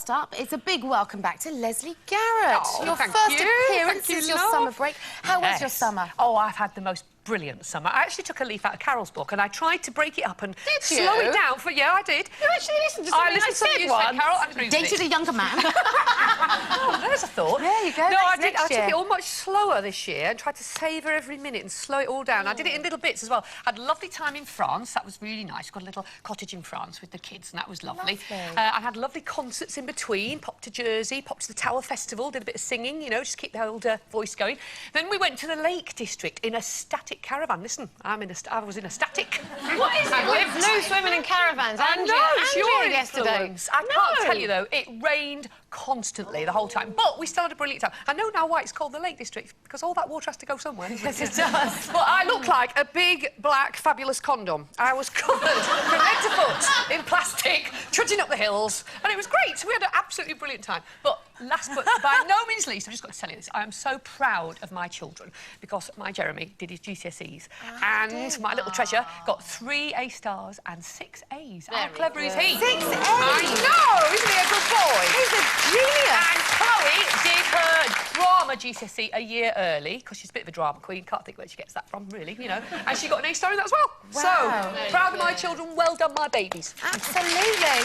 First up, it's a big welcome back to Lesley Garrett. Oh, your thank first you. appearance Thank you, since your love. summer break. How was your summer? Oh, I've had the most brilliant summer. I actually took a leaf out of Carol's book and I tried to break it up and slow it down for... Yeah, I did. You actually listened to something I said once. Carol. I'm agreeing with Dated a younger man. Oh, there's a thought. There you go. No, I next took year. it all much slower this year and tried to savour every minute and slow it all down. I did it in little bits as well. I had a lovely time in France. That was really nice. Got a little cottage in France with the kids and that was lovely. I had lovely concerts in between. Popped to Jersey, popped to the Tower Festival, did a bit of singing, you know, just keep the old voice going. Then we went to the Lake District in a static caravan. Listen, I was in a static. What is it with new swimming in caravans? I know, it's your yesterday. influence. I can't tell you, though, it rained constantly the whole time. But we still had a brilliant time. I know now why it's called the Lake District, because all that water has to go somewhere. Yes, it does. But I look like a big, black, fabulous condom. I was covered from head to foot in plastic, trudging up the hills, and it was great. We had an absolutely brilliant time. But last but by no means least, I've just got to tell you this, I am so proud of my children, because my Jeremy did his GCSEs, and my little treasure got 3 A stars and 6 A's. How clever is he? 6 A's? I know! Isn't he a good boy? He's a genius. And Chloe did her drama GCSE a year early, because she's a bit of a drama queen. Can't think where she gets that from, really, you know. And she got an A star in that as well. Wow. So, proud of my children. Well done, my babies. Absolutely.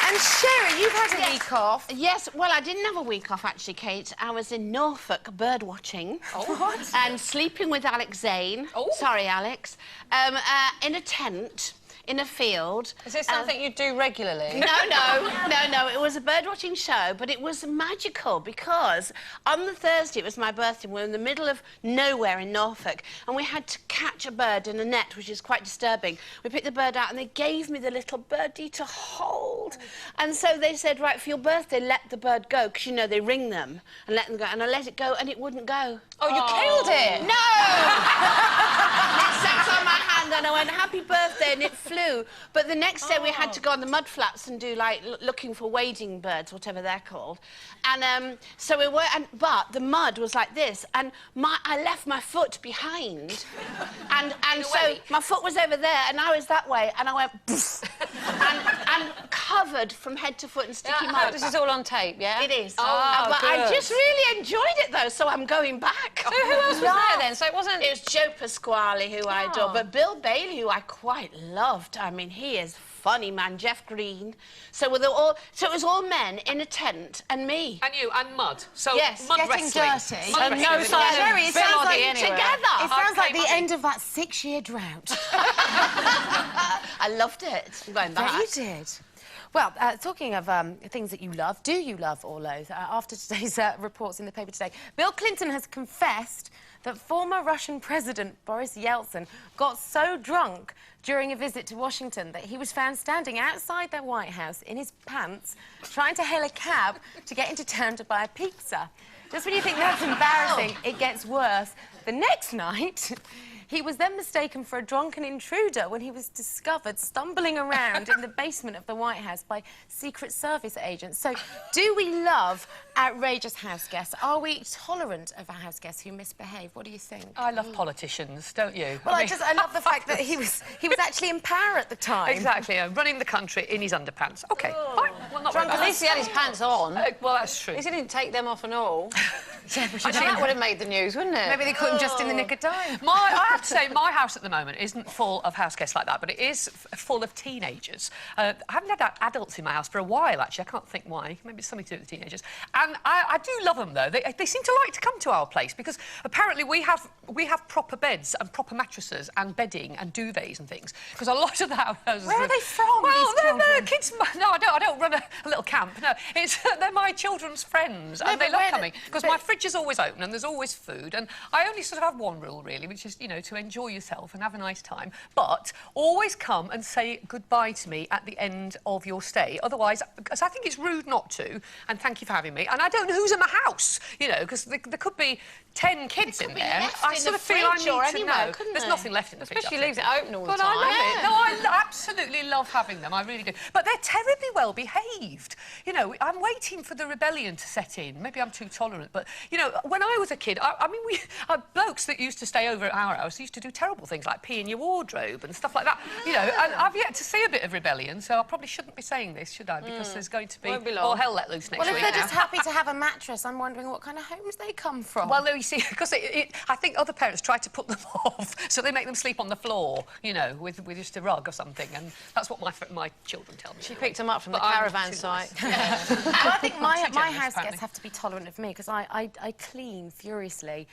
And Sherrie, you've had a week off. Yes, well, I didn't have a week off, actually, Kate. I was in Norfolk bird watching. Oh, what? And sleeping with Alex Zane. Oh. Sorry, Alex. In a tent. In a field. Is this something you do regularly? No. It was a bird-watching show, but it was magical because on the Thursday, it was my birthday, we were in the middle of nowhere in Norfolk, and we had to catch a bird in a net, which is quite disturbing. We picked the bird out, and they gave me the little birdie to hold. And so they said, right, for your birthday, let the bird go, because, you know, they ring them and let them go. And I let it go, and it wouldn't go. Oh, you killed it? No! It sat on my hand, and I went, happy birthday, and it flew. But the next day we had to go on the mud flats and do like looking for wading birds, whatever they're called. And so we were, but the mud was like this, and I left my foot behind, and so my foot was over there, and I was that way, and I went and covered from head to foot in sticky mud. This is all on tape, yeah? It is. Oh, but good. I just really enjoyed it though, so I'm going back. So who else was there then? So it wasn't... It was Joe Pasquale, who I adore, but Bill Bailey, who I quite loved. I mean, he is funny, man. Jeff Green. So it was all men in a tent and me. And you, and mud. So yes, mud getting wrestling. dirty. Mud And no wrestling. sign of Sherrie, it sounds like anywhere. Together. It sounds like the Muddy. end of that 6-year drought. I loved it. I'm going back. You did. Well, talking of things that you love, do you love or loathe? After today's reports in the paper today, Bill Clinton has confessed that former Russian President Boris Yeltsin got so drunk during a visit to Washington that he was found standing outside the White House in his pants trying to hail a cab to get into town to buy a pizza. Just when you think that's embarrassing, it gets worse. The next night, he was then mistaken for a drunken intruder when he was discovered stumbling around in the basement of the White House by Secret Service agents. So, do we love outrageous house guests? Are we tolerant of house guests who misbehave? What do you think? I love politicians, don't you? Well, I love the fact that he was actually in power at the time. Exactly, running the country in his underpants. OK, fine. Well, not very At bad. least he had his pants on. Well, that's true. At least he didn't take them off and all. Yeah, but That would have made the news, wouldn't it? maybe they caught him just in the nick of time. I have to say, my house at the moment isn't full of house guests like that, but it is full of teenagers. I haven't had adults in my house for a while, actually. I can't think why. Maybe it's something to do with the teenagers. And I do love them, though. They seem to like to come to our place because apparently we have proper beds and proper mattresses and bedding and duvets and things. Because a lot of the houses... Where are they from, Well, these they're kids... No, I don't run a little camp. No, they're my children's friends, and they love coming. Because my fridge is always open and there's always food. And I only sort of have one rule, really, which is, you know, to enjoy yourself and have a nice time. But always come and say goodbye to me at the end of your stay. Otherwise, because I think it's rude not to. And thank you for having me. And I don't know who's in my house, you know, because there could be 10 kids in there. I sort of feel I need to know. There's nothing left in the fridge. Especially leaves it open all the But time. I love it. No, I absolutely love having them. I really do. But they're terribly well behaved. You know, I'm waiting for the rebellion to set in. Maybe I'm too tolerant, but you know, when I was a kid, I mean, we blokes that used to stay over at our house used to do terrible things like pee in your wardrobe and stuff like that. You know, and I've yet to see a bit of rebellion, so I probably shouldn't be saying this, should I? Because there's going to be all hell let loose next week. Well, if they're just happy to have a mattress, I'm wondering what kind of homes they come from. Well, no, you see, because I think other parents try to put them off, so they make them sleep on the floor, you know, with just a rug or something, and that's what my children tell me. She picked them up from the caravan site. Well, I think my house guests have to be tolerant of me, because I clean furiously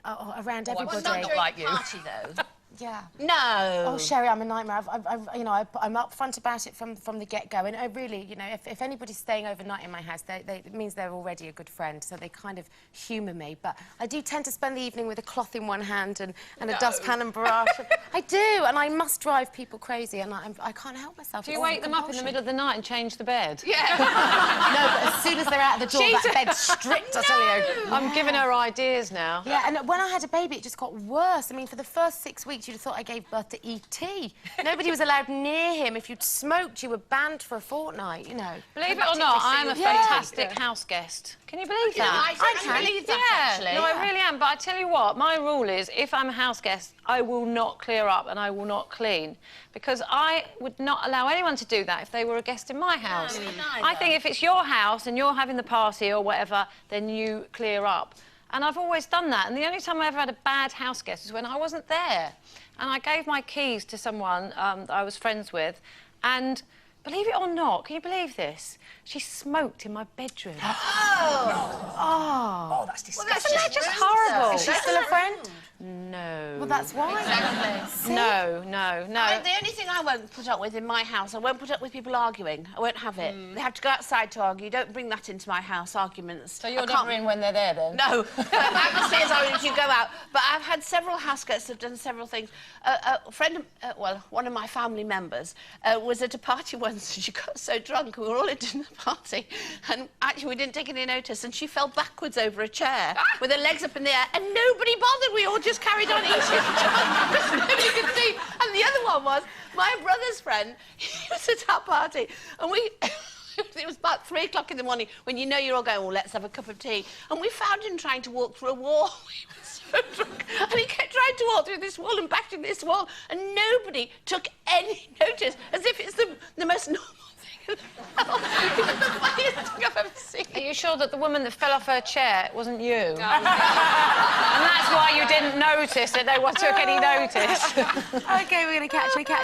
around everybody. Well, not like you. Party, though. Yeah. No. Oh, Sherrie, I'm a nightmare. I'm upfront about it from the get-go, and I really, you know, if anybody's staying overnight in my house, it means they're already a good friend, so they kind of humour me. But I do tend to spend the evening with a cloth in one hand and a dustpan and brush. I do, and I must drive people crazy, and I can't help myself. Do you wake them up in the middle of the night and change the bed? Yeah. No, but as soon as they're out the door, that bed's stripped, I tell you. I'm giving her ideas now. Yeah, and when I had a baby, it just got worse. I mean, for the first 6 weeks, you'd have thought I gave birth to E.T. Nobody was allowed near him. If you'd smoked, you were banned for a fortnight, you know. Believe it or not, I'm a fantastic house guest. Can you believe that? I can believe that, actually. No, I really am. But I tell you what, my rule is, if I'm a house guest, I will not clear up and I will not clean, because I would not allow anyone to do that if they were a guest in my house. I think if it's your house and you're having the party or whatever, then you clear up. And I've always done that. And the only time I ever had a bad house guest was when I wasn't there. And I gave my keys to someone that I was friends with, and believe it or not, can you believe this? She smoked in my bedroom. Oh, that's disgusting. Isn't that just horrible? Is she still a friend? No. Well, that's why. Exactly. No. The only thing I won't put up with in my house, I won't put up with people arguing. I won't have it. They have to go outside to argue. Don't bring that into my house, arguments. So you're never in when they're there, then? No. I'm just saying as you go out. But I've had several house guests who've done several things. A friend, one of my family members, was at a party once, and she got so drunk, we were all at a dinner party, and actually we didn't take any notice, and she fell backwards over a chair with her legs up in the air, and nobody bothered. We all just carried on eating because nobody could see. And the other one was my brother's friend. He was at our party, and it was about 3 o'clock in the morning when you know you're all going, well, let's have a cup of tea. And we found him trying to walk through a wall. He was so drunk. And he kept trying to walk through this wall and back to this wall. And nobody took any notice, as if it's the most normal thing. It was the funniest thing I've ever seen. Are you sure that the woman that fell off her chair wasn't you? No. And that's why you didn't notice that no one took any notice. OK, we're going to catch